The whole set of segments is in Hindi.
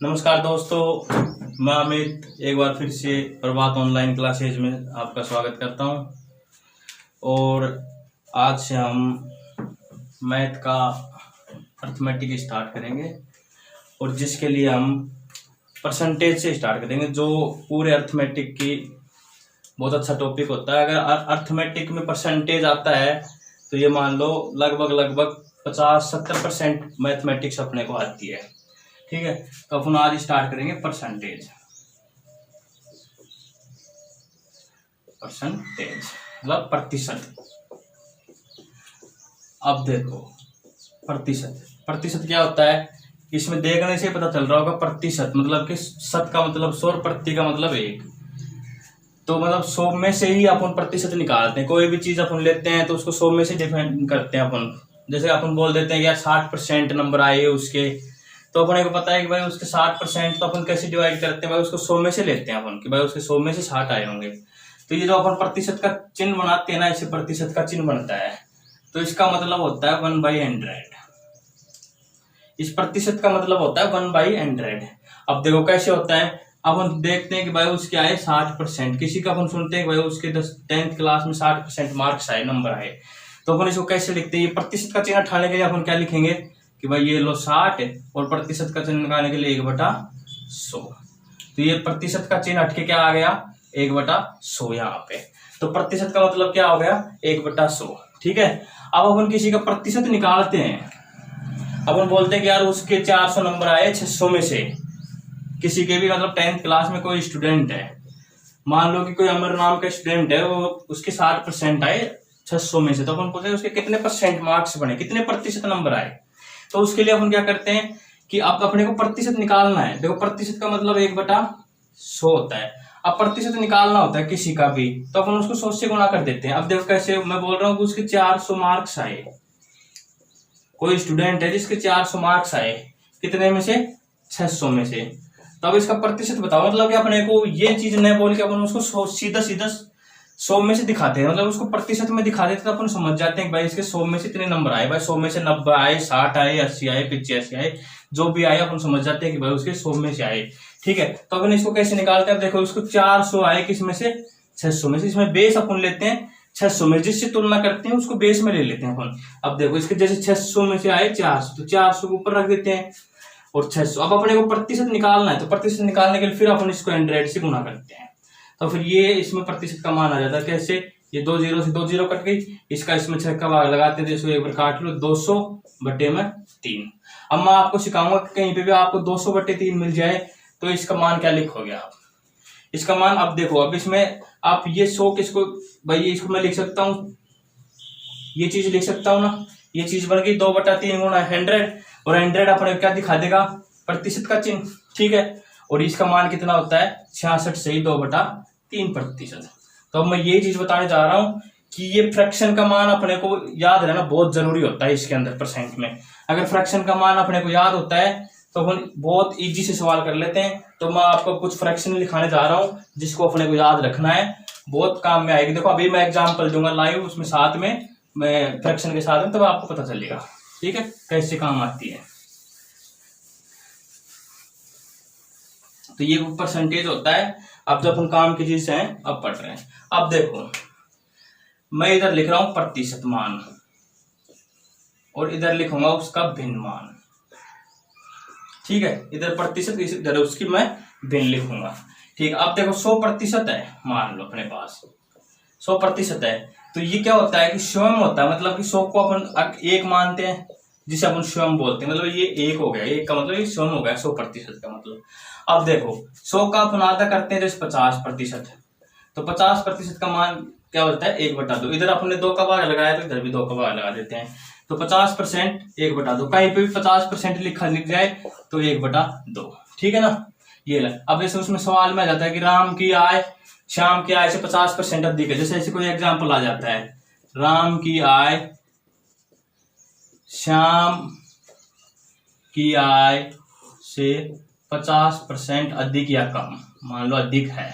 नमस्कार दोस्तों, मैं अमित एक बार फिर से प्रभात ऑनलाइन क्लासेज में आपका स्वागत करता हूं। और आज से हम मैथ का अर्थमेटिक स्टार्ट करेंगे और जिसके लिए हम परसेंटेज से स्टार्ट करेंगे, जो पूरे अर्थमेटिक की बहुत अच्छा टॉपिक होता है। अगर अर्थमेटिक में परसेंटेज आता है तो ये मान लो लगभग 50-70% मैथमेटिक्स अपने को आती है। ठीक है, तो अपन आज स्टार्ट करेंगे परसेंटेज मतलब प्रतिशत। अब देखो प्रतिशत क्या होता है, इसमें देखने से पता चल रहा होगा। प्रतिशत मतलब कि शत का मतलब 100, प्रति का मतलब 1। तो मतलब 100 में से ही अपन प्रतिशत निकालते हैं। कोई भी चीज अपन लेते हैं तो उसको 100 में से डिफाइन करते हैं अपन। जैसे अपन बोल देते हैं कि यार 60% नंबर आए उसके, तो अपने को पता है कि भाई उसके 60%। तो अपन कैसे डिवाइड करते हैं, भाई उसको 100 में से लेते हैं अपन कि भाई उसके 100 में से 60 आए होंगे। तो ये जो अपन प्रतिशत का चिन्ह बनाते हैं ना, इसे प्रतिशत का चिन्ह बनता है। तो इसका मतलब होता है 1/100। इस प्रतिशत का मतलब होता है 1/100। अब देखो कैसे होता है। अब हम देखते हैं कि भाई उसके आए 60%। किसी का अपन सुनते हैं कि भाई उसके 10th क्लास में 60% मार्क्स आए, नंबर आए। तो अपन इसको कैसे लिखते हैं, ये प्रतिशत का चिन्ह उठाने के लिए अपन क्या लिखेंगे कि भाई ये लो 60 और प्रतिशत का चिन्ह निकालने के लिए 1/100। तो ये प्रतिशत का चिन्ह हटके क्या आ गया, 1/100 यहाँ पे। तो प्रतिशत का मतलब क्या हो गया, 1/100। ठीक है, अब अपन किसी का प्रतिशत निकालते हैं। अपन बोलते हैं कि यार उसके 400 नंबर आए 600 में से। किसी के भी मतलब 10th क्लास में कोई स्टूडेंट है, मान लो कि कोई अमर नाम का स्टूडेंट है, वो उसके 60% आए 600 में से। तो अपन पूछते हैं उसके कितने परसेंट मार्क्स बने, कितने प्रतिशत नंबर आए। तो उसके लिए अपन क्या करते हैं कि अब अपने को प्रतिशत निकालना है। देखो प्रतिशत का मतलब 1/100 होता है। अब प्रतिशत निकालना होता है किसी का भी, तो अपन उसको 100 से गुणा कर देते हैं। अब देखो कैसे, मैं बोल रहा हूँ कि उसके 400 मार्क्स आए। कोई स्टूडेंट है जिसके 400 मार्क्स आए, कितने में से, 600 में से। तो अब इसका प्रतिशत बताओ। मतलब कि अपने को ये चीज नहीं बोल के अपन उसको सीधा 100 में से दिखाते हैं, मतलब उसको प्रतिशत में दिखा देते, तो अपन समझ जाते हैं कि भाई इसके 100 में से इतने नंबर आए। भाई 100 में से 90 आए, 60 आए, 80 आए, 85 आए, जो भी आए अपन समझ जाते हैं कि भाई उसके 100 में से आए। ठीक है, तो अपन इसको कैसे निकालते हैं। देखो उसको 400 आए किसमें से, 600 में से। इसमें बेस अपन लेते हैं 600 में, जिससे तुलना करते हैं उसको बेस में ले लेते हैं अपन। अब देखो इसके जैसे 600 में से आए 400, तो 400 को ऊपर रख देते हैं और 600। अब अपने को प्रतिशत निकालना है, तो प्रतिशत निकालने के लिए फिर अपन इसको 100 से गुणा करते हैं। तो फिर ये इसमें प्रतिशत का मान आ जाता है। कैसे, ये 2 0 से 2 0 कट गई, इसका इसमें 6 का भाग लगाते हैं, इसको एक बार काट लो, 200/3। अब मैं आपको सिखाऊंगा कि कहीं पे भी आपको 200/3 मिल जाए तो इसका मान क्या लिखोगे आप। इसका मान अब देखो, अब इसमें आप ये 100 किसको, भाई इसको मैं लिख सकता हूँ, ये चीज लिख सकता हूँ ना। ये चीज बन गई 2/3 गुणा 100, और 100 अपने क्या दिखा देगा, प्रतिशत का चिन्ह। ठीक है, और इसका मान कितना होता है, 66 से ही 2/3%। तो अब मैं ये चीज बताने जा रहा हूं कि ये फ्रैक्शन का मान अपने को याद रहना बहुत जरूरी होता है इसके अंदर परसेंट में। अगर फ्रैक्शन का मान अपने को याद होता है तो अपन बहुत इजी से सवाल कर लेते हैं। तो मैं आपको कुछ फ्रैक्शन लिखाने जा रहा हूं जिसको अपने को याद रखना है, बहुत काम में आएगी। देखो अभी मैं एग्जाम्पल दूंगा लाइव, उसमें साथ में मैं फ्रैक्शन के साथ में, तब आपको पता चलेगा ठीक है कैसे काम आती है। तो ये परसेंटेज होता है। अब जब हम काम की चीज है अब पढ़ रहे हैं। अब देखो मैं इधर लिख रहा हूं प्रतिशत मान, और इधर लिखूंगा उसका भिन्न मान। ठीक है, इधर प्रतिशत, इधर उसकी मैं भिन्न लिखूंगा। ठीक है, अब देखो 100% है, मान लो अपने पास 100% है। तो ये क्या होता है कि स्वयं होता है, मतलब कि 100 को अपन 1 मानते हैं, जिसे अपन स्वयं बोलते हैं। मतलब ये 1 हो गया, 1 का मतलब ये स्वयं हो गया 100% का मतलब। अब देखो 100 का अपन आधा करते हैं जैसे 50%, तो 50% का मान क्या होता है, 1/2। इधर अपने 2 का भाग लगाया तो इधर भी 2 का भाग लगा देते हैं। तो 50% 1/2, कहीं पे भी 50% लिख जाए तो 1/2। ठीक है ना, ये ले। अब जैसे उसमें सवाल में आ जाता है कि राम की आय श्याम की आय से 50% अधिक है। जैसे ऐसे कोई एग्जाम्पल आ जाता है, राम की आय श्याम की आय से 50% अधिक या कम, मान लो अधिक है।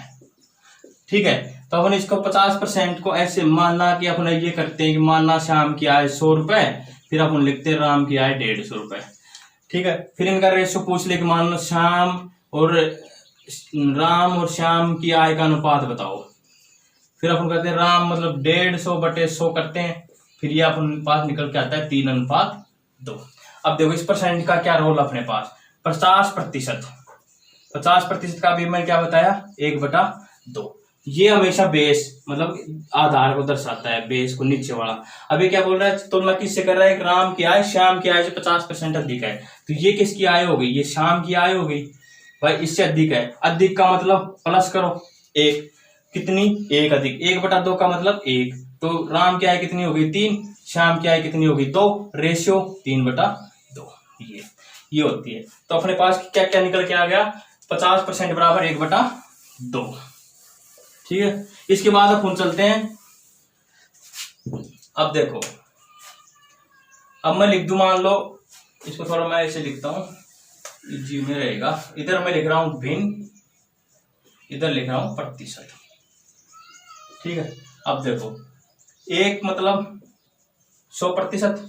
ठीक है, तो अपन इसको 50% को ऐसे मानना कि अपन ये करते हैं कि मानना श्याम की आय 100 रुपए, फिर अपन लिखते हैं राम की आय 150 रुपए। ठीक है। फिर इनका रेशियो पूछ ले कि मान लो राम और श्याम की आय का अनुपात बताओ। फिर अपन कहते हैं राम मतलब 150/100 करते हैं, फिर ये अपन पास निकल के आता है 3:2। अब देखो इस परसेंट का क्या रोल अपने पास, 50%। 50% का भी मैंने क्या बताया 1/2। ये हमेशा बेस मतलब आधार को दर्शाता है, बेस को नीचे वाला। अभी क्या बोल रहा है, तुलना किससे कर रहा है, राम की आय श्याम की आय से 50% अधिक है, तो ये किसकी आय हो गई, ये श्याम की आय हो गई भाई, इससे अधिक है। अधिक का मतलब प्लस करो 1, कितनी 1 अधिक 1/2 का मतलब 1, तो राम की आय कितनी हो गई 3, श्याम की आय कितनी होगी 2, रेशियो 3/2 ये होती है। तो अपने पास क्या क्या निकल के आ गया, 50% बराबर 1/2। ठीक है। इसके बाद अपन चलते हैं, अब देखो अब मैं लिख दूं, मान लो इसको थोड़ा मैं ऐसे लिखता हूं, जी में रहेगा, इधर मैं लिख रहा हूं भिन्न, इधर लिख रहा हूं प्रतिशत। ठीक है। अब देखो एक मतलब 100%,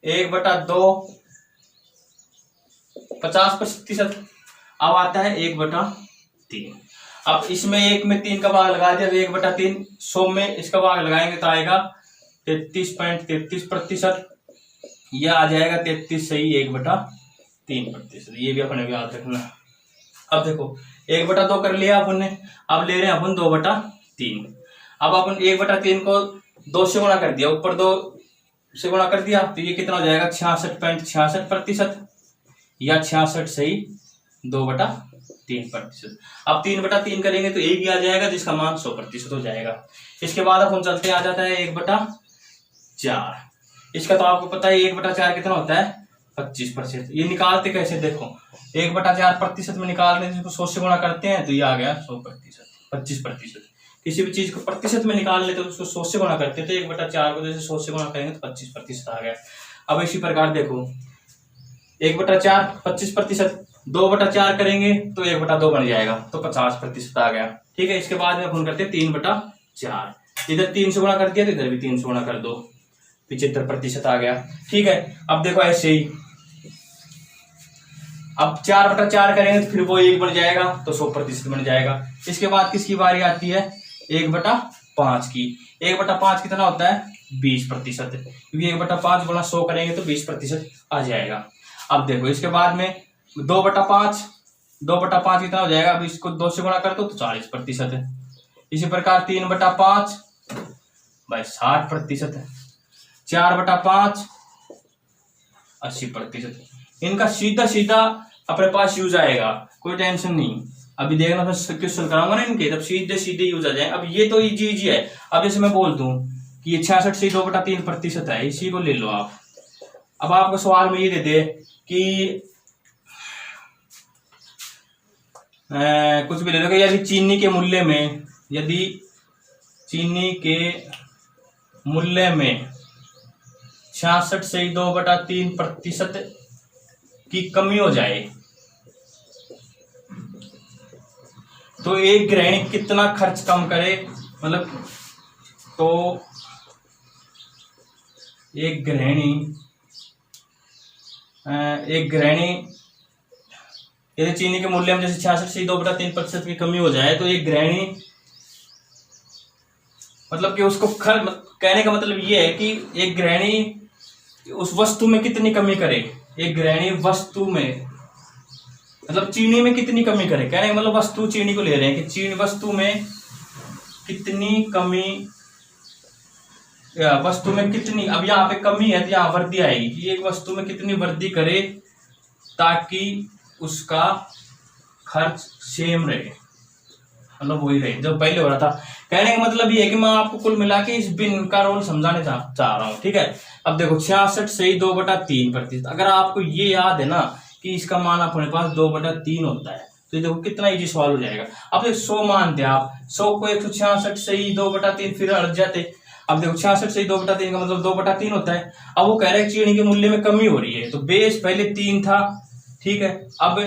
1/2 50%, अब आता है 1/3। अब इसमें 1 में 3 का भाग लगा दिया, 1/3 100 में इसका भाग लगाएंगे तो आएगा 33.33%, यह आ जाएगा 33 सही 1/3%। ये भी अपने याद रखना। अब देखो 1/2 कर लिया अपन ने, अब ले रहे हैं अपन 2/3। अब अपन 1/3 को 2 से गुणा कर दिया, ऊपर 2 से गुणा कर दिया, तो ये कितना हो जाएगा 66.66%, या 66 सही 2/3%। अब 3/3 करेंगे तो एक ही आ जाएगा, जिसका मान 100% हो जाएगा। इसके बाद अपन चलते आ जाता है 1/4। इसका तो आपको पता है 1/4 कितना होता है 25%। ये निकालते कैसे, देखो 1/4% में निकालते हैं, जिसको 100 से गुणा करते हैं तो ये आ गया 100%, 25%। किसी भी चीज को प्रतिशत में निकाल लेते तो उसको 100 से गुणा करते हैं, तो 1/4 को जैसे 100 से गुणा करेंगे तो 25% आ गया। अब इसी प्रकार देखो 1/4 25%, 2/4 करेंगे तो 1/2 बन जाएगा, तो 50% आ गया। ठीक है। इसके बाद में अपन करते हैं 3/4, इधर 3 से गुणा कर दिया तो इधर भी 3 से गुणा कर दो, 75% आ गया। ठीक है। अब देखो ऐसे ही अब 4/4 करेंगे तो फिर वो 1 बन जाएगा, तो 100% बन जाएगा। इसके बाद किसकी बारी आती है 1/5 की। 1/5 कितना होता है 20%, क्योंकि 1/5 गुणा 100 करेंगे तो 20% आ जाएगा। अब देखो इसके बाद में 2/5 कितना हो जाएगा, अब इसको 2 से गुणा कर दो तो 40% है। इसी प्रकार 3/5 भाई 60%, 4/5 80%। इनका सीधा सीधा अपने पास यूज आएगा, कोई टेंशन नहीं। अभी देखना मैं क्वेश्चन कराऊंगा ना इनके, तब सीधे सीधे यूज आ जाए। अब ये तो इजी है। अब जैसे मैं बोल दूं कि ये 66 से 2/3% है, इसी को ले लो आप। अब आपको सवाल में ये दे दे कि कुछ भी ले लो, यदि चीनी के मूल्य में 66 से 2/3% की कमी हो जाए तो एक गृहिणी कितना खर्च कम करे, मतलब तो एक गृहिणी यदि चीनी के मूल्य में जैसे 66 से 2/3% की कमी हो जाए तो एक गृहिणी मतलब कि उसको कहने का मतलब ये है कि एक गृहिणी उस वस्तु में कितनी कमी करे, एक गृहिणी वस्तु में मतलब चीनी में कितनी कमी करे, कहने का मतलब वस्तु चीनी को ले रहे हैं कि चीनी वस्तु में कितनी कमी, वस्तु में कितनी, अब यहाँ पे कमी है तो यहाँ वृद्धि आएगी कि एक वस्तु में कितनी वृद्धि करे ताकि उसका खर्च सेम रहे, मतलब वही रहे जो पहले हो रहा था। कहने का मतलब ये है कि मैं आपको कुल मिला के इस बिन का रोल समझाने चाह रहा हूँ। ठीक है। अब देखो 66 से 2/3%, अगर आपको ये याद है ना कि इसका मान अपने पास 2/3 होता है, तो देखो कितना इजी सवाल हो जाएगा। अब 100 मानते आप, 100 को 166 से 2/3 फिर हट जाते। अब देखो 66 से 2/3 का मतलब 2/3 होता है। अब वो कह रहे हैं चीनी के मूल्य में कमी हो रही है, तो बेस पहले 3 था, ठीक है, अब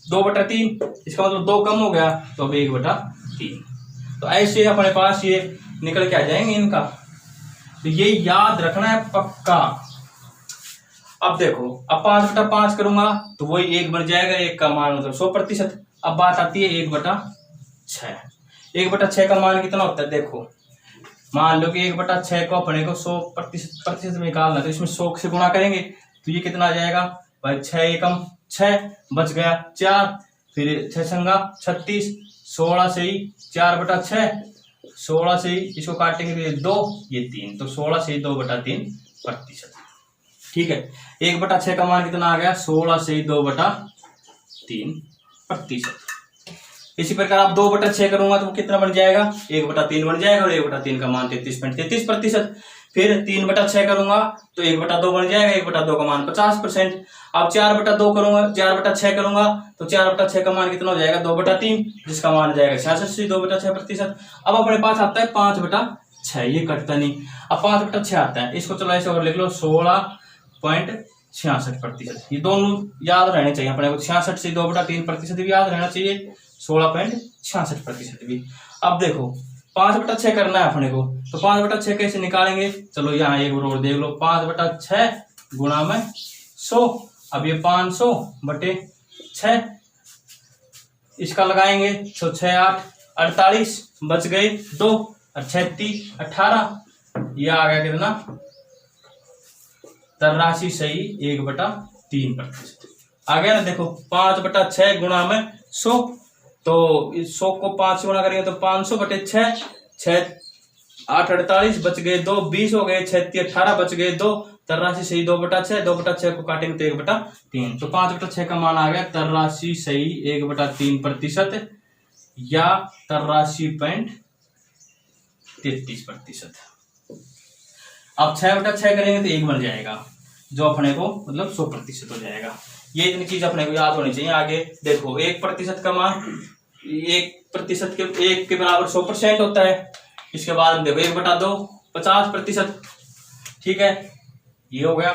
2/3, इसका मतलब 2 कम हो गया तो अब 1/3। तो ऐसे अपने पास ये निकल के आ जाएंगे इनका, तो ये याद रखना है पक्का। अब देखो, अब 5/5 करूंगा तो वही 1 बन जाएगा, 1 का मान मतलब 100%। अब बात आती है 1/6। 1/6 का मान कितना होता है, देखो मान लो कि 1/6 को अपने को 100% में निकालना है, तो इसमें 100 से गुणा करेंगे तो ये कितना आ जाएगा भाई, 6 एकम 6, बच गया 4, फिर 6 संगा 36, 16 से ही 4/6, 16 से ही इसको काटेंगे तो ये 2, ये 3, तो 16 से ही 2/3%। ठीक है, 1/6 का मान कितना आ गया, 16 से ही 2/3%। इसी प्रकार आप 2/6 करूंगा तो कितना बन जाएगा, 1/3 बन जाएगा, और 1/3 का मान 33.33%। फिर 3/6 करूंगा तो 1/2 बन जाएगा, 1/2 का मान 50%। अब 4/2 करूंगा, 4/6 करूंगा तो 4/6 का मान कितना हो जाएगा, 2/3, जिसका मान जाएगा 66 से 2/6%। अब अपने पास आता है 5/6, ये कटता नहीं। अब 5/6 आता है, इसको चलो ऐसे और लिख लो, 16.66%। ये दोनों याद रहने चाहिए अपने को, 66 से 2/3% भी याद रहना चाहिए, 16.66% भी। अब देखो 5/6 करना है अपने को, तो 5/6 कैसे निकालेंगे, चलो यहाँ एक बार और देख लो, 5/6 गुणा में 100। अब ये 500/6, इसका लगाएंगे तो 6 8 48, बच गए 2, और 36 18, ये आ गया कितना, 83 सही 1/3%। आ गया ना। देखो 5/6 गुणा में 100, तो इस 100 को 5 से गुणा करेंगे तो 500/6, 6 8 48, बच गए 2, 20 हो गए, 36 18, बच गए 2, 83 सही 2/6, 2/6 को काटेंगे तो 1/3, तो 5/6 का मान आ गया 83 सही 1/3%, या 83.33%। अब 6/6 करेंगे तो 1 बन जाएगा, जो अपने को मतलब 100% हो जाएगा। ये इतनी चीज अपने को याद होनी चाहिए। आगे देखो 1% का मान 1% के 1 के बराबर 100% होता है। इसके बाद देखो 1/2 50%। ठीक है, ये हो गया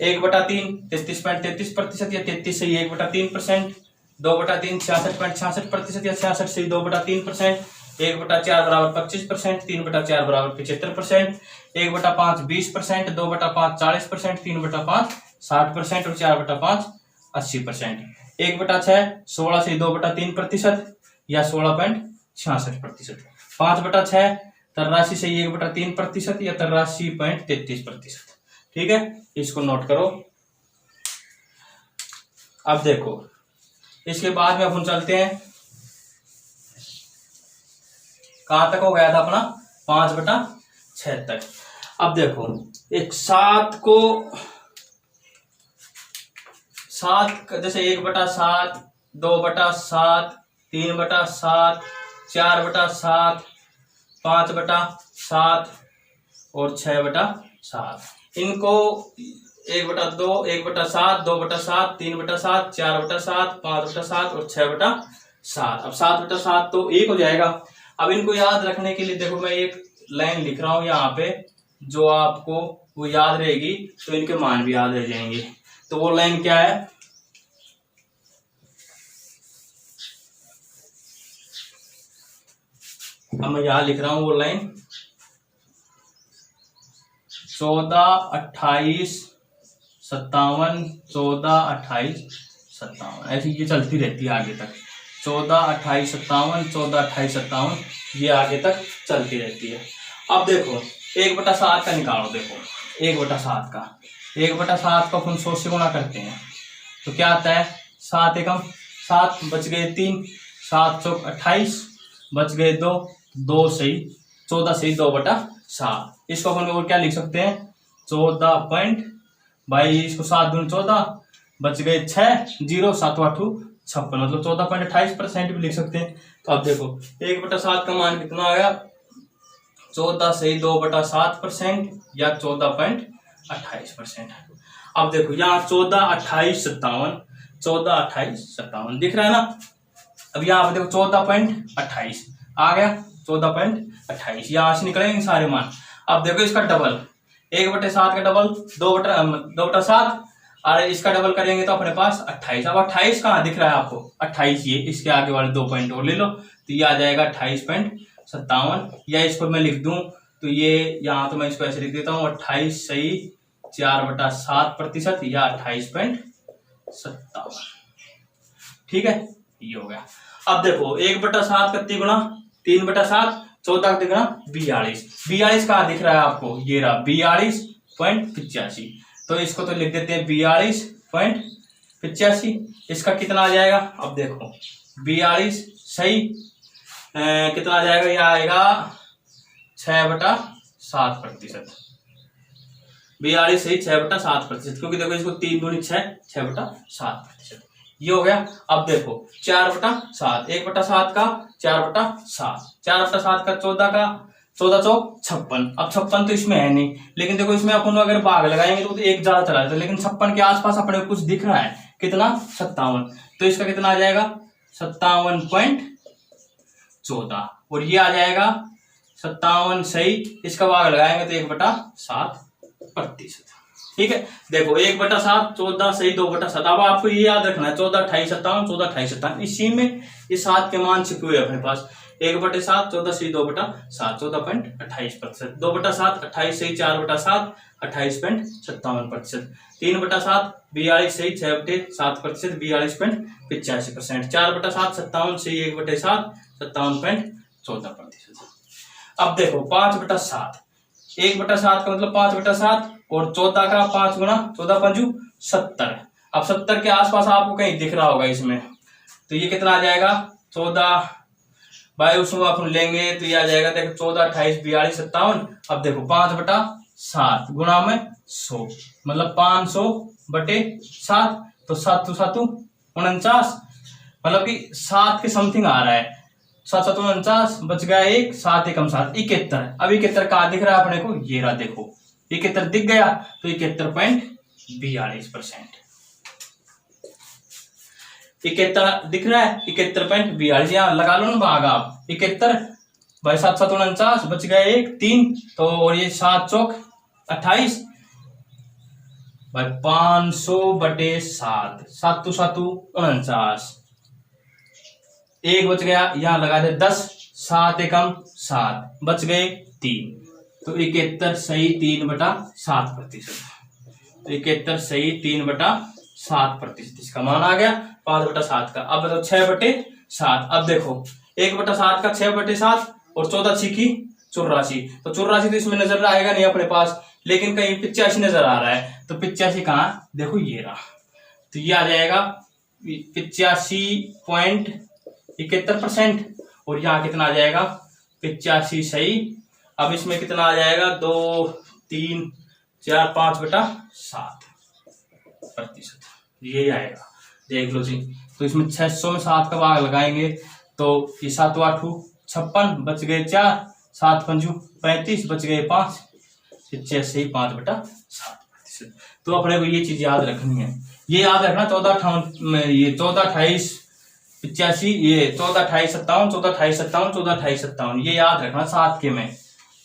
1/3 33.33%, या 33 से 1/3%। 2/3 66.66%, या 66 से 2/3%। 1/4 बराबर 25%, 3/4 बराबर 75%, 1/5 20%, 2/5 40%, 3/5 60%, और 4/5 80%। 1/6 16 से 2/3%, या 16.66%। 5/6 83 से 1/3%, या 83.33%। ठीक है, इसको नोट करो। अब देखो इसके बाद में अपन चलते हैं, कहां तक हो गया था अपना, 5/6 तक। अब देखो एक 7 जैसे 1/7, 2/7, 3/7, 4/7, 5/7 और 6/7। इनको 1/2, 1/7, 2/7, 3/7, 4/7, 5/7 और 6/7। अब 7/7 तो 1 हो जाएगा। अब इनको याद रखने के लिए देखो मैं एक लाइन लिख रहा हूं यहाँ पे, जो आपको वो याद रहेगी तो इनके मान भी याद रह जाएंगे। तो वो लाइन क्या है, अब मैं यहां लिख रहा हूं वो लाइन 14 28 57, 14 28 57, ऐसी ये चलती रहती है आगे तक। 14 28 57, 14 28 57, ये आगे तक चलती रहती है। अब देखो 1/7 का निकालो। देखो 1/7 का 1/7 को अपन 100 से गुणा करते हैं तो क्या आता है, 7 एकम 7, बच गए 3, 7 चौक 28, बच गए 2, 2 सही 14 सही 2/7। इसको अपन और क्या लिख सकते हैं, 14 भाई इसको 7 दूनी 14, बच गए 6, 0 7 8 56, मतलब 14.28% भी लिख सकते हैं। तो अब देखो 1/7 का मान कितना आ गया, 14 सही 2/7%, या 14.28%। अब देखो यहाँ 14 28 57, 14 28 57 दिख रहा है ना। अब यहाँ पे देखो 14.28 आ गया, 14.28 यहाँ से निकलेंगे सारे मान। अब देखो इसका डबल 1/7 का डबल 2/7, और इसका डबल करेंगे तो अपने पास 28। अब 28 कहाँ दिख रहा है आपको, 28 ये इसके आगे वाले 2 पॉइंट और ले लो तो ये आ जाएगा 28.57, या इसको मैं लिख दूं तो ये यहाँ तो मैं इसको ऐसे लिख देता हूँ 28 सही 4/7% या 28.57। ठीक है, ये हो गया। अब देखो 1/7 कितनी गुना 3/7, 14 कितनी गुना 42। 42 कहाँ दिख रहा है आपको, ये रहा 42.85। तो इसको तो लिख देते हैं 42.85। इसका कितना आ जाएगा, अब देखो 42 सही कितना आ जाएगा, यह आएगा 6/7%। 42 सही 6/7%, क्योंकि देखो इसको 3 दूनी 6, 6/7%। ये हो गया। अब देखो 4/7, 1/7 का 4/7, 4/7 का 14 का 14 चौक 56। अब 56 तो इसमें है नहीं, लेकिन देखो इसमें अपन अगर भाग लगाएंगे तो एक ज्यादा चला जाता है, लेकिन 56 के आसपास अपने कुछ दिख रहा है, कितना 57। तो इसका कितना आ जाएगा 57.14, और ये आ जाएगा 57 सही, इसका भाग लगाएंगे तो 1/7%। ठीक है, देखो 1/7 14 सही 2/7। अब आपको ये याद रखना है 14 28 57, 14 28 57, इसी में ये 7 के मान छिपे हुए अपने पास। 1/7 14 सही 2/7, 14.28%। 2/7 28 सही 4/7, 28.57%। 3/7 42 सही 6/7%, 42.85%। 4/7 57 सही 1/7, 57.14%। अब देखो 5/7, 1/7 का मतलब 5/7, और 14 का 5 गुना 14 पंजू 70। अब 70 के आसपास आपको कहीं दिख रहा होगा इसमें, तो ये कितना आ जाएगा 14 भाई उसमें अपन लेंगे तो ये आ जाएगा, देखो 14 28 42 57। अब देखो 5/7 गुणा में 100, मतलब 500/7, तो 7 तो 7 49, मतलब कि 7 के समथिंग आ रहा है। 7 7 49, बच गया 1, 7 एकम 7 71। अब 71 कहाँ दिख रहा है अपने को, ये रहा देखो 71 दिख गया, तो 71.42%। 71 दिख रहा है, 71.42, यहाँ लगा लो ना भाग आप। 71 भाई 7 7 49, बच गया 1 3, तो और ये 7 चौक 28 भाई 500/7, 7 तो 7 49, 1 बच गया, यहाँ लगा दे 10, 7 एकम 7, बच गए 3, तो 71 सही 3/7%। तो 71 सही 3/7%, इसका मान आ गया 5/7 का। अब बताओ 6/7। अब देखो 1/7 का 6/7 और 14 छिकी 84, तो 84 तो इसमें नजर आएगा नहीं अपने पास, लेकिन कहीं 85 नजर आ रहा है। तो 85 कहाँ, देखो ये रहा, तो ये आ जाएगा 85.71%, और यहाँ कितना आ जाएगा 85 सही। अब इसमें कितना आ जाएगा 2 3 4 5/7%, यही आएगा, देख लो जी। तो इसमें 600 में 7 का भाग लगाएंगे तो ये 7 8 56, बच गए 4, 7 5 35, बच गए 5, 85 5/7%। तो अपने को ये चीज याद रखनी है, ये याद रखना 14 58 ये 14 28 85, ये 14 28 57, 14 28 57, 14 28 57, ये याद रखना 7 के में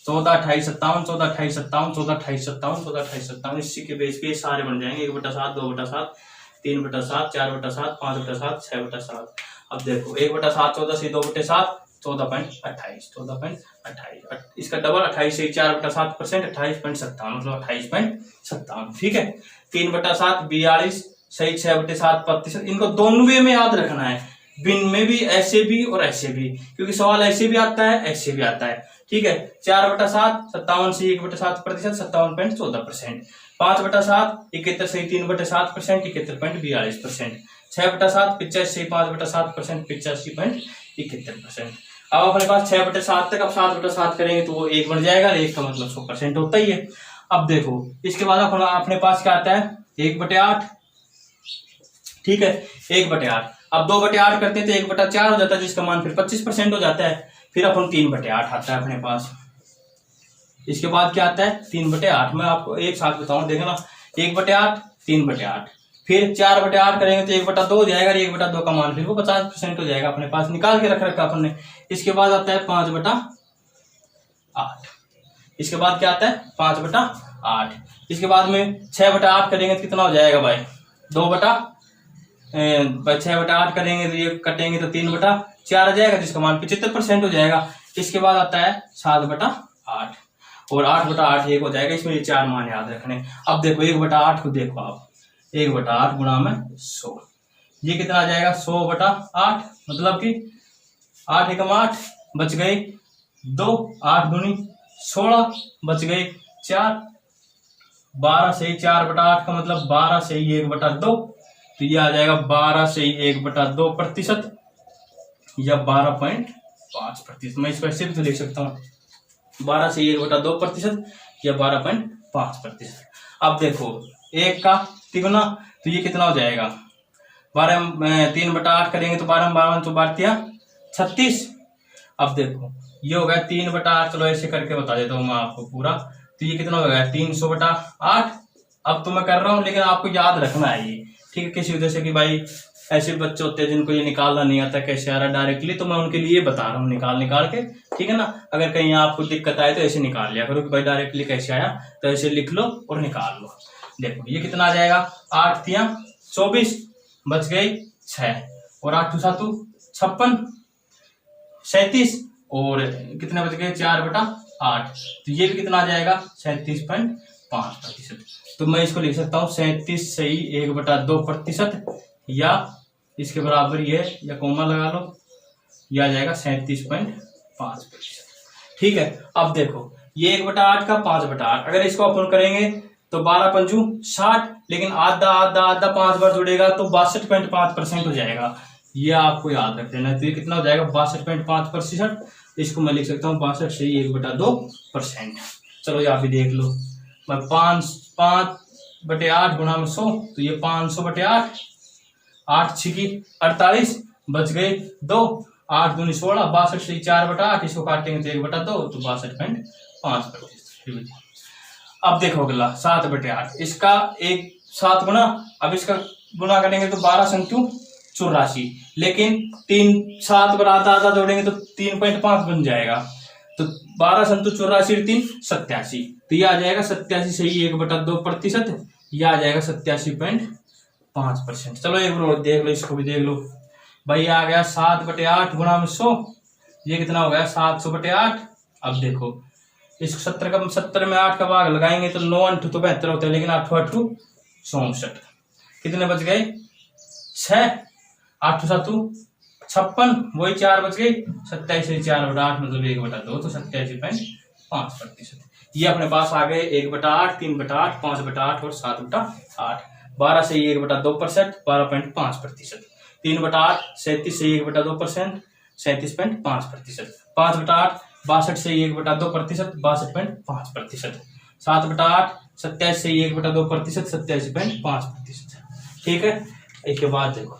14 28 57, 14 28 57, 14 28 57, 14 28 57, इसी के बेस पे सारे बन जाएंगे 1/7 2/7 3/7 4/7 5/7 6/7। अब देखो 1/7 14 से 2/7 14.28, 14.28, इसका डबल 28 से 4/7%, 28.57, मतलब 28.57। ठीक है, 3/7 42 सही 6/7%। इनको दोनों वे में याद रखना है, बिन में भी, ऐसे भी और ऐसे भी, क्योंकि सवाल ऐसे भी आता है ऐसे भी आता है। ठीक है, 4/7 57 से 1/7%, 57.14%। 5/7 71 से 3/7%, 71.42%। 6/7 85 से 5/7%, 85.71%। अब अपने पास 6/7 तक, अब 7/7 करेंगे तो वो 1 बन जाएगा, 1 का मतलब 100% होता ही है। अब देखो इसके बाद अपने पास क्या आता है 1/8। ठीक है, 1/8। अब 2/8 करते हैं तो 1/4 हो जाता है, जिसका मान फिर 25% हो जाता है। फिर अपन 3/8 आता है अपने पास। इसके बाद क्या आता है 3/8, मैं आपको एक साथ बताऊं, देखना 1/8 3/8, फिर 4/8 करेंगे तो 1/2 हो जाएगा, 1/2 का मान फिर वो 50% हो जाएगा, अपने पास निकाल के रख रखा अपन ने। इसके बाद आता है 5/8। इसके बाद क्या आता है 5/8। इसके बाद में 6/8 करेंगे तो कितना हो जाएगा भाई 6/8 करेंगे तो ये कटेंगे तो 3/4 आ जाएगा, जिसका मान 75% हो जाएगा। इसके बाद आता है 7/8। और 8/8 1 हो जाएगा। इसमें ये 4 मान याद रखने। अब देखो 1/8 को देखो आप, 1/8 गुणा में 100, ये कितना आ जाएगा 100/8, मतलब कि 8 एकम 8 बच गए 2, 8 दूनी 16 बच गए 4, 12 से ही 4/8 का मतलब 12 से ही 1/2, तो ये आ जाएगा 12 से ही 1/2% या 12.5%। मैं इसको ऐसे भी तो लिख सकता हूँ, 12 से 1/2% या 12.5%। अब देखो 1 का तिगुना, तो ये कितना हो जाएगा 12 में 3/8 करेंगे तो 12 में 12 तो 36। अब देखो ये हो गया 3/8, चलो ऐसे करके बता देता हूँ मैं आपको पूरा, तो ये कितना हो गया 300/8। अब तो मैं कर रहा हूँ लेकिन आपको याद रखना है ये, ठीक है। किसी वजह से कि भाई ऐसे बच्चे होते हैं जिनको ये निकालना नहीं आता कैसे आ रहा डायरेक्टली, तो मैं उनके लिए बता रहा हूँ निकाल के, ठीक है ना। अगर कहीं आपको दिक्कत आए तो ऐसे निकाल लिया करो कि भाई डायरेक्टली कैसे आया, तो ऐसे लिख लो और निकाल लो। देखो ये कितना आ जाएगा 8 तिया 24 बच गई 6 और 8 7 56 37 और कितने बच गए 4/8, तो ये भी कितना आ जाएगा 37.5%। तो मैं इसको लिख सकता हूँ 37 से ही 1/2%, या इसके बराबर ये या कोमा लगा लो, ये आ जाएगा 37.5%, ठीक है। अब देखो ये 1/8 का 5/8, अगर इसको अपन करेंगे तो 12 पंजू 60, लेकिन आधा आधा आधा 5 बार जुड़ेगा तो 62.5% हो जाएगा, ये आपको याद रख लेना। तो ये कितना हो जाएगा 62.5%, इसको मैं लिख सकता हूँ 62 से 1/2%। चलो यहाँ पे देख लो, मैं 5/8 गुणा में 100, तो ये 500/8, 8 छिकी 48 बच गए 2, 8 दूनी 16, 62 से 4/8, इसको काटेंगे तो 1/2, तो 62.5%। अब देखो अगला 7/8, इसका 7 गुना, अब इसका गुना करेंगे तो 12 संख्यू 84, लेकिन 3 7 पर आधा जोड़ेंगे तो 3.5 बन जाएगा, तो 12 संतु 84 3 87, तो ये आ जाएगा 87 से ही 1/2%, यह आ जाएगा 87.5%। चलो एक बार देख लो, इसको भी देख लो भाई, आ गया 7/8 गुणा में 100, ये कितना हो गया 700/8। अब देखो इसको 70 में 8 का भाग लगाएंगे तो 9 8 तो 72 होता है, लेकिन 8 8 64, कितने बच गए 6, 8 7 56, वही 4 बच गई, 27 से 4/8 मतलब 1/2, तो 87.5%। ये अपने पास आ गए 1/8, 3/8, 5/8 और 7/8। 12 से 1/2%, 12.5%, 3/8 37 से 1/2%, 37.5%, 5/8 62 से 1/2%, 62.5%, 7/8 27 से 1/2%, 27.5%, ठीक है। इसके बाद देखो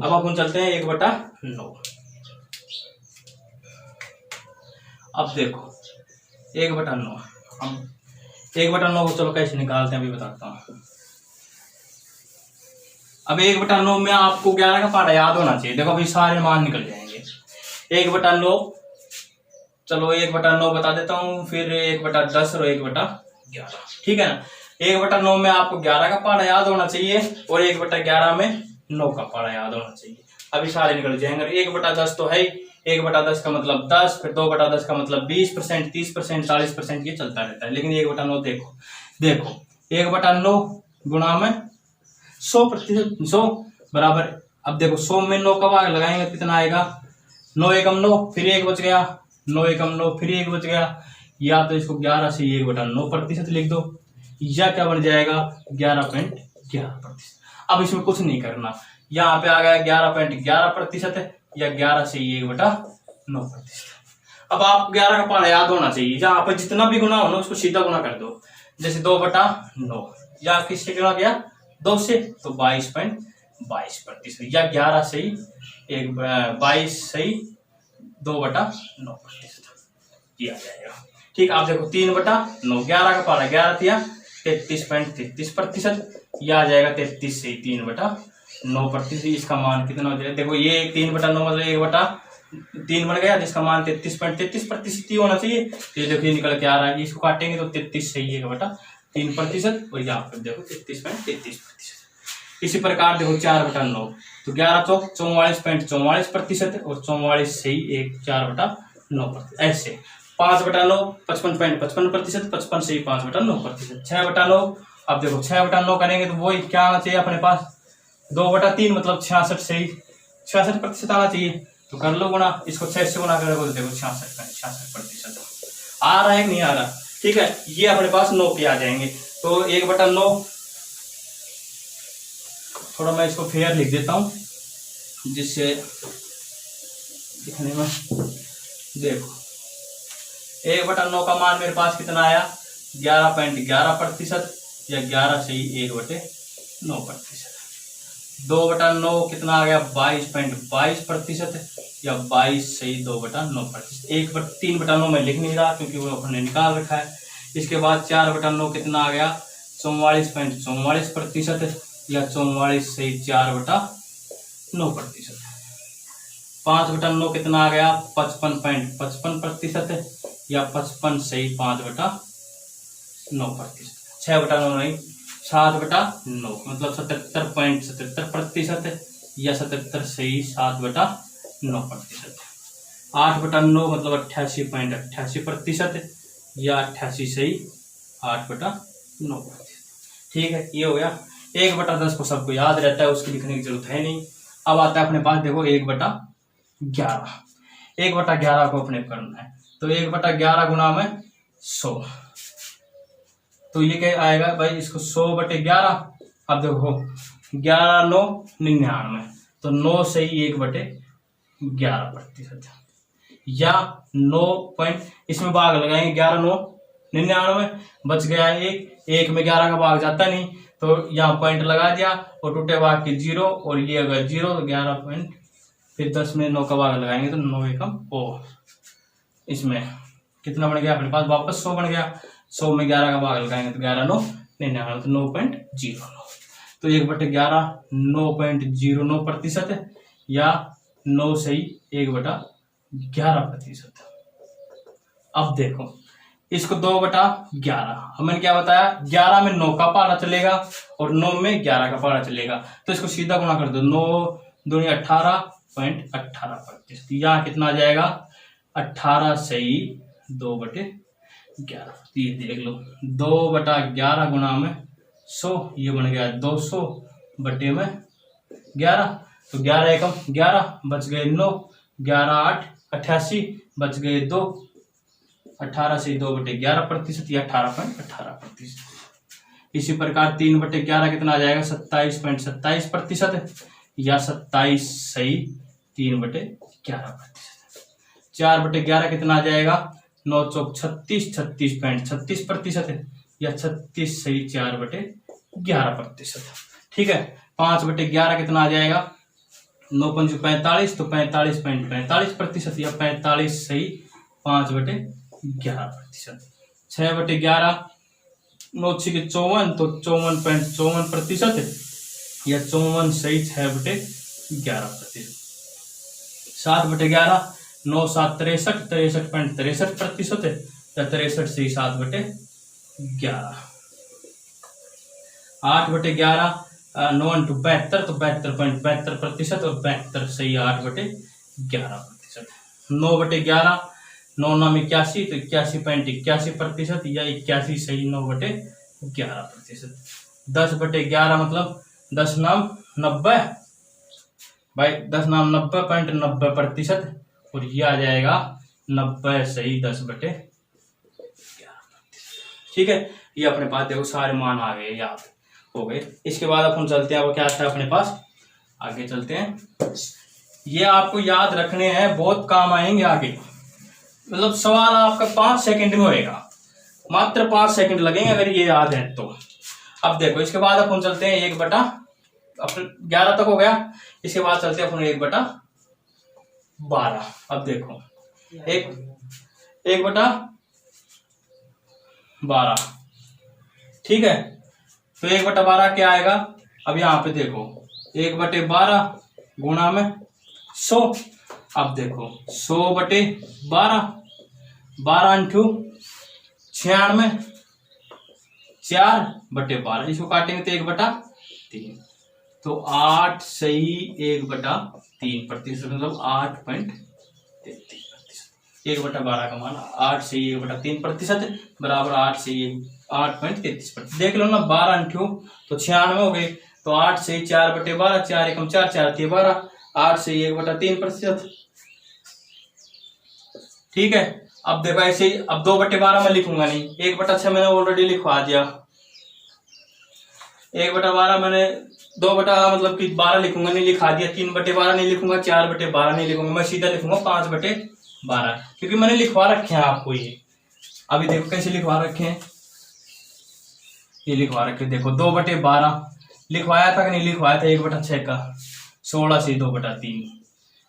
अब अपन चलते हैं 1/9। अब देखो 1/9, हम 1/9 को चलो कैसे निकालते हैं अभी बताता हूँ। अब 1/9 में आपको 11 का पारा याद होना चाहिए। देखो अभी सारे मान निकल जाएंगे। 1/9, चलो 1/9 बता देता हूँ, फिर 1/10 और 1/11, ठीक है ना। 1/9 में आपको 11 का पारा याद होना चाहिए और 1/11 में 9 का पारा याद होना चाहिए। अभी सारे निकल जाएंगे। 1/10 तो है, 1/10 का मतलब 10, फिर 2/10 का मतलब 20%, 30%, 40%, ये चलता रहता है। लेकिन 1/9 देखो 1/9 गुणा में 100%, 100 बराबर, अब देखो 100 में 9 का भाग लगाएंगे तो कितना आएगा 9 एकम 9, फिर 1 बच गया, 9 एकम 9 फिर 1 बच गया, या तो इसको 11 से 1/9% लिख दो, या क्या बन जाएगा 11.11%। अब इसमें कुछ नहीं करना, यहाँ पे आ गया 11.11% या 11 से 1/9%। अब आप 11 का पारा याद होना चाहिए, जहां पर जितना भी गुना हो ना उसको सीधा गुना कर दो। जैसे 2/9 या किससे गुना किया 2 से, तो 22.22%, या 11 से ही 22 से ही 2/9%, ये आ जाएगा, ठीक। आप देखो 3/9, 11 का पारा 11 दिया 33.33%, यह आ जाएगा 33 से 3/9%। इसका मान कितना हो जाएगा, देखो ये 3/9 मतलब 3 बन गया, जिसका मान 33.33% ही होना चाहिए। तो ये देखिए निकल के आ रहा है, इसको काटेंगे तो 33 सही है बेटा 3%, और यहाँ पर देखो 33.33%। इसी प्रकार देखो 4/9, तो 11 चौक 44.44% और 44 सही 4/9%। ऐसे 5/9 55.55%, 55 सही 5/9%। 6/9, अब देखो 6/9 करेंगे तो वही क्या आना चाहिए अपने पास 2/3, मतलब 66 सही 66% आना चाहिए। तो कर लो गुणा, इसको 6 से गुणा करोगे तो देखो 66% आ रहा है कि नहीं आ रहा। ठीक है, ये अपने पास 9 के आ जाएंगे। तो 1/9, थोड़ा मैं इसको फेयर लिख देता हूं जिससे दिखने में, देखो 1/9 का मान मेरे पास कितना आया 11.11% या 11 सही 1/9%। 2/9 कितना आ गया 22.22% या 22 सही 2/9%। 3/9 में लिख नहीं रहा क्योंकि वो अपने निकाल रखा है। इसके बाद 4/9 कितना आ गया 44.44% या 44 सही 4/9%। 5/9 कितना आ गया 55.55% या 55 सही 5/9%। 6/9 नहीं 7/9 मतलब 77.77% या 77 सही 7/9%। 8/9 मतलब 88.88% या 88 सही 8/9%। ठीक है, ये हो गया। 1/10 को सबको याद रहता है, उसकी लिखने की जरूरत है नहीं। अब आता है अपने पास देखो 1/11। 1/11 को अपने करना है, तो 1/11 गुणा में 100, तो ये क्या आएगा भाई, इसको 100/11। अब देखो 11 9 99, तो 9 सही 1/11% या 9 पॉइंट, इसमें भाग लगाएंगे 11 9 99, बच गया 1 में 11 का भाग जाता नहीं, तो यहाँ पॉइंट लगा दिया और टूटे भाग के 0, और ये अगर 0 तो 11 पॉइंट, फिर 10 में 9 का भाग लगाएंगे तो 9 एकम ओ, इसमें कितना बन गया अपने पास वापस 100 बन गया। 100 में 11 का भाग लगाएंगे तो 11 9 99, तो 9.09, तो 1/11 9.09% या 9 सही 1/11%। अब देखो इसको 2/11, हमने क्या बताया 11 में 9 का पहाड़ा चलेगा और 9 में 11 का पहाड़ा चलेगा, तो इसको सीधा गुणा कर दो, 9 दूनी 18.18%। यहाँ कितना आ जाएगा 18 सही 2/11। ये देख लो 2/11 गुणा में 100, ये बन गया 200/11, तो 11 एकम 11, बच गए 9, 11 8 88, बच गए 2, 18 से 2/11% या 18.18%। इसी प्रकार 3/11 कितना आ जाएगा 27.27% या 27 सही 3/11%। 4/11 कितना आ जाएगा 9 चौक 36 36.36% या 36 सही 4/11%। ठीक है, 5/11 कितना आ जाएगा 9 पंच 45, तो 45.45% या 45 सही 5/11%। 6/11 9 6 54, तो 54.54% या 54 सही 6/11%। 7/11 9 7 63 63.63% या 63 सही 7/11। 8/11 9 × 72, तो 72.72% और 72 सही 8/11%। 9/11 9 9 81, तो 81.81% या 81 सही 9/11%। 10/11 मतलब 10 नाम 90 भाई, 10 नाम 90.90% और ये आ जाएगा 90 सही 10/11। ठीक है, ये अपने पास देखो सारे मान आ गए, याद हो गए। इसके बाद अपन चलते हैं, वो क्या आता है अपने पास, आगे चलते हैं। ये आपको याद रखने हैं, बहुत काम आएंगे आगे, मतलब सवाल आपका 5 सेकंड में होएगा, मात्र 5 सेकंड लगेंगे अगर ये याद है तो। अब देखो इसके बाद अपन चलते हैं 1/11 तक हो गया। इसके बाद चलते हैं अपन 1/12। अब देखो 1/12, ठीक है, तो 1/12 क्या आएगा, अब यहाँ पे देखो 1/12 गुणा में 100, अब देखो 100/12, 12 इंटू 96, 4/12, इसको काटेंगे तो 1/3, तो 8 सही 1/3%, मतलब 8.33%। 1/12 का मान 8 सही 1/3% बराबर 8.33%। देख लो ना, 12 इंटू तो 96 हो गए, तो 8 सही 4/12, 4 एकम 4, 4 × 12, 8 सही 1/3%। ठीक है। अब देखो ऐसे ही, अब 2/12 में लिखूंगा नहीं, 1/6 मैंने ऑलरेडी लिखवा दिया, 1/12 मैंने 2 मतलब कि 12 लिखूंगा नहीं, लिखा दिया। 3/12 नहीं लिखूंगा, 4/12 नहीं लिखूंगा, मैं सीधा लिखूंगा 5/12, क्योंकि मैंने लिखवा रखे हैं आपको ये। अभी देखो कैसे लिखवा रखे हैं, ये लिखवा रखे देखो 2/12 लिखवाया था कि नहीं लिखवाया था, 1/6 का 16 से 2/3,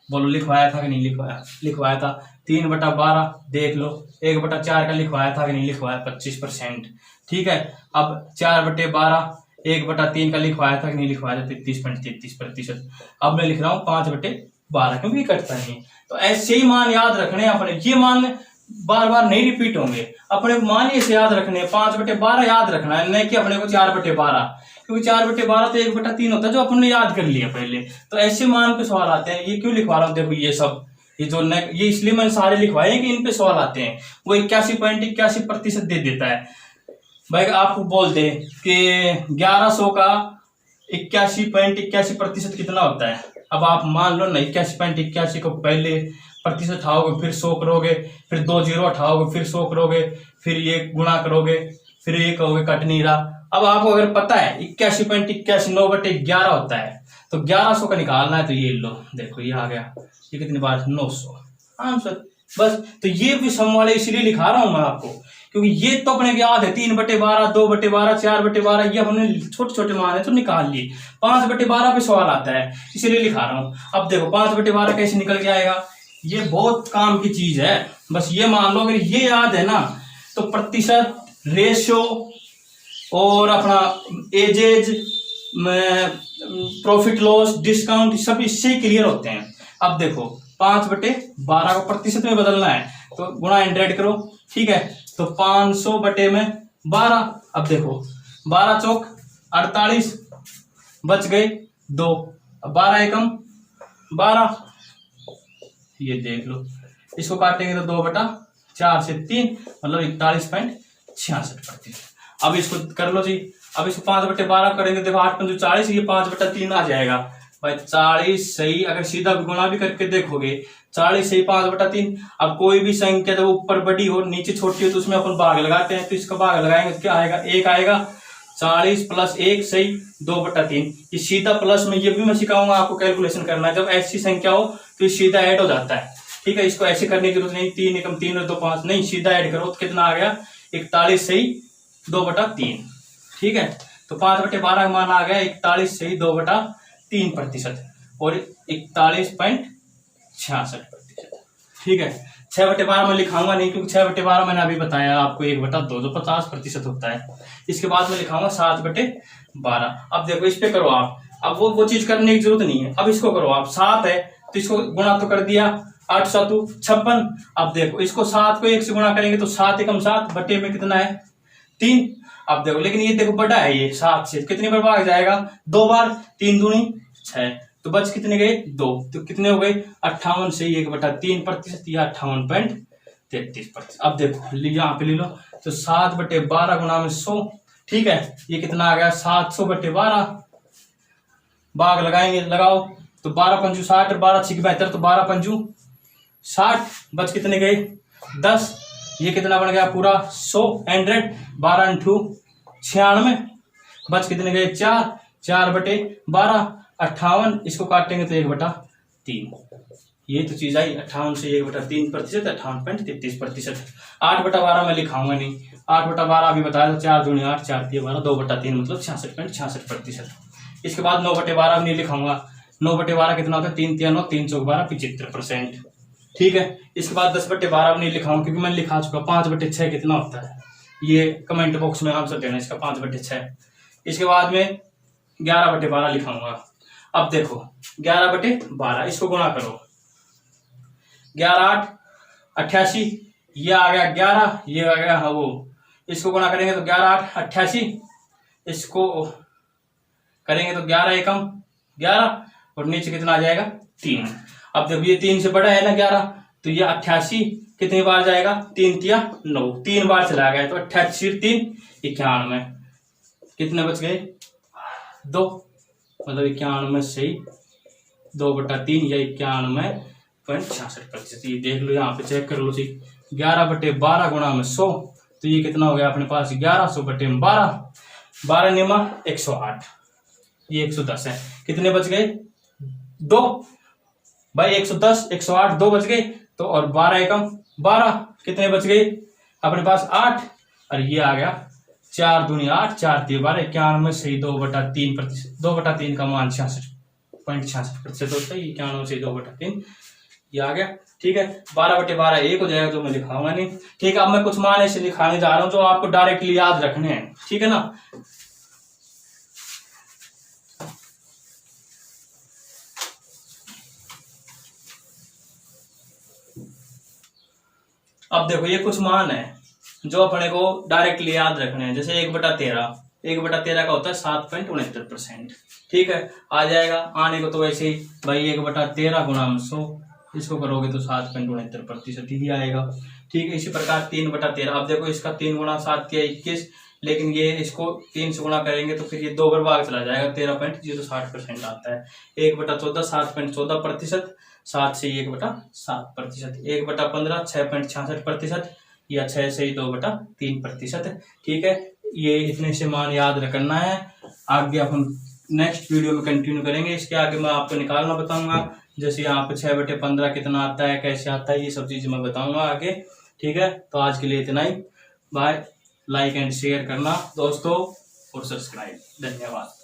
बोलो लिखवाया था कि नहीं लिखवाया, लिखवाया था। 3/12 देख लो, 1/4 का लिखवाया था कि नहीं लिखवाया, 25%। ठीक है। अब 4/12, 1/3 का लिखवाया था कि नहीं लिखवाया था, 33.33%। अब मैं लिख रहा हूँ 5/12, क्योंकि ये कटता नहीं है। तो ऐसे ही मान याद रखने अपने, ये मान बार बार नहीं रिपीट होंगे, अपने को मान ऐसे याद रखने, 5/12 याद रखना है, नहीं कि अपने को 4/12, क्योंकि 4/12 तो 1/3 होता है, जो अपन ने याद कर लिया पहले। तो ऐसे मान पे सवाल आते हैं। ये क्यों लिखवा रहा हूँ, देखो ये सब, ये जो ये इसलिए मैंने सारे लिखवाए हैं कि इन पे सवाल आते हैं। वो 81.81% दे देता है। भाई आपको बोलते हैं कि 1100 का 81.81% कितना होता है। अब आप मान लो ना, 81.81 को पहले प्रतिशत उठाओगे, फिर 100 करोगे, फिर 2 जीरो उठाओगे, फिर 100 करोगे, फिर ये गुणा करोगे, फिर ये कहोगे कट नहीं रहा। अब आपको अगर पता है 81.81 9/11 होता है, तो 1100 का निकालना है, तो ये लो देखो ये आ गया, ये कितनी बार 900 आंसर। बस तो ये भी सम वाले इसलिए लिखा रहा हूं मैं आपको, क्योंकि ये तो अपने याद है, 3/12, 2/12, 4/12, ये हमने छोटे छोटे मान है तो निकाल लिए। 5/12 पे सवाल आता है, इसलिए लिखा रहा हूं। अब देखो 5/12 कैसे निकल के आएगा, ये बहुत काम की चीज है। बस ये मान लो, अगर ये याद है ना, तो प्रतिशत, रेशियो और अपना एजेज, प्रॉफिट लॉस, डिस्काउंट, सब इससे ही क्लियर होते हैं। अब देखो 5/12 को प्रतिशत में बदलना है, तो गुणा 100 करो। ठीक है, तो 500/12। अब देखो 12 चौक 48, बच गए 2, 12 एकम 12, ये देख लो। इसको काटेंगे तो 2/4 से 3, मतलब 41.66%। अब इसको कर लो जी। अब इसको 5/12 करेंगे, देखो 8 × 40, ये 5/3 आ जाएगा भाई। 40 सही, अगर सीधा गुणा भी करके देखोगे, 40 सही 5/3। अब कोई भी संख्या जब ऊपर बड़ी हो नीचे छोटी हो, तो उसमें अपन भाग लगाते हैं, तो इसका भाग लगाएंगे तो क्या आएगा, 1 आएगा। 40 + 1 सही 2/3। ये सीधा प्लस में, ये भी मैं सिखाऊंगा आपको कैलकुलेशन करना है। जब ऐसी संख्या हो तो ये सीधा ऐड हो जाता है। ठीक है, इसको ऐसे करने की जरूरत नहीं, 3 एकम 3 और 2 5 नहीं, सीधा ऐड करो तो कितना आ गया, 41 सही 2/3। ठीक है, तो 5/12 का मान आ गया 41 सही 2/3% और 41.66%। ठीक है, 6/12 में लिखाऊंगा नहीं, क्योंकि 6/12 मैंने अभी बताया आपको 1/2 जो 50% होता है। इसके बाद में लिखाऊंगा 7/12। अब देखो इस पे करो आप, अब वो चीज करने की जरूरत नहीं है। अब इसको करो आप, 7 है तो इसको गुणा तो कर दिया, 8 7 56। अब देखो इसको 7 को 1 से गुणा करेंगे तो 7 एकम 7, बटे में कितना है 3। अब देखो, लेकिन ये देखो बड़ा है, ये 7 से कितनी बार भाग जाएगा, 2 बार, 3 दूनी 6, तो बच कितने गए 2, तो कितने हो गए 58 से 1/3%, या 58.33%। अब देखो यहाँ पे ले लो, तो 7/12 गुणा में 100। ठीक है, ये कितना आ गया 700/12। भाग लगाएंगे, लगाओ, तो 12 पंजू 60 और 12 6 72, तो 12 पंजू 60, बच कितने गए 10। ये कितना बन गया पूरा 100, 12 इंटू 96, बच कितने गए 4, 4/12 58। इसको काटेंगे तो 1/3। ये तो चीज आई 58 से 1/3%, 58.33%। 8/12 में लिखाऊंगा नहीं, 8/12 अभी बताया था, 4 दूनी 8, 4 3 12, 2/3 मतलब 66.66%। इसके बाद 9/12 नहीं लिखाऊंगा। 9/12 कितना होता है, 3 3 9, 3 4 12, 75%। ठीक है, इसके बाद 10/12 नहीं लिखाऊंगा, क्योंकि मैंने लिखा चुका। 5/6 कितना होता है, ये कमेंट बॉक्स में आंसर देना इसका, 5/6। इसके बाद में 11/12 लिखाऊंगा। अब देखो 11/12, इसको गुणा करो, 11 8 88, ये आ गया 11, ये आ गया वो, इसको गुणा करेंगे तो 11 8 88, इसको करेंगे तो 11 एकम 11, और नीचे कितना आ जाएगा 3। अब जब ये 3 से बड़ा है ना 11, तो ये 88 कितनी बार जाएगा, 3 तिया 9, 3 बार चला गया, तो 88 3 91, कितने बच गए 2, मतलब 91 से 2/3 या 91.66%। ये देख लो, यहाँ पे चेक कर लो जी, 11/12 गुणा में 100, तो ये कितना हो गया अपने पास 1100/12, 12 नियमा 108, ये 110 है। कितने बच गए 2 भाई, 110 108 2 बच गए, तो और 12 एकम 12, कितने बच गए अपने पास 8, और ये आ गया 4 दूनी 8, 4 3 12, 91 से 2/3%, 2/3 का मान 66.66% होता है, 91 से 2/3 ये आ गया। ठीक है, 12/12 1 हो जाएगा, जो मैं लिखाऊंगा नहीं। ठीक है, अब मैं कुछ मान ऐसे लिखाने जा रहा हूं जो आपको डायरेक्टली याद रखने हैं, ठीक है ना। अब देखो, ये कुछ मान है जो अपने को डायरेक्टली याद रखने हैं। जैसे 1/13, 1/13 का होता है 7.69%। ठीक है, आ जाएगा, आने को तो वैसे ही भाई 1/13 गुणा में 100, इसको करोगे तो 7.69% ही आएगा। ठीक है, इसी प्रकार 3/13, अब देखो इसका 3 गुणा 7 या 21, लेकिन ये इसको 3 से गुणा करेंगे तो फिर ये 2 बार भाग चला जाएगा, 13.060% आता है। 1/14 7.14%, 7 से 1/7%, 1/15 6.66%, या 6 से ही 2/3%। ठीक है, ये इतने से मान याद रखना है। आगे अपन नेक्स्ट वीडियो में कंटिन्यू करेंगे, इसके आगे मैं आपको निकालना बताऊंगा, जैसे यहाँ पे 6/15 कितना आता है, कैसे आता है, ये सब चीजें मैं बताऊंगा आगे। ठीक है, तो आज के लिए इतना ही, बाय। लाइक एंड शेयर करना दोस्तों, और सब्सक्राइब। धन्यवाद।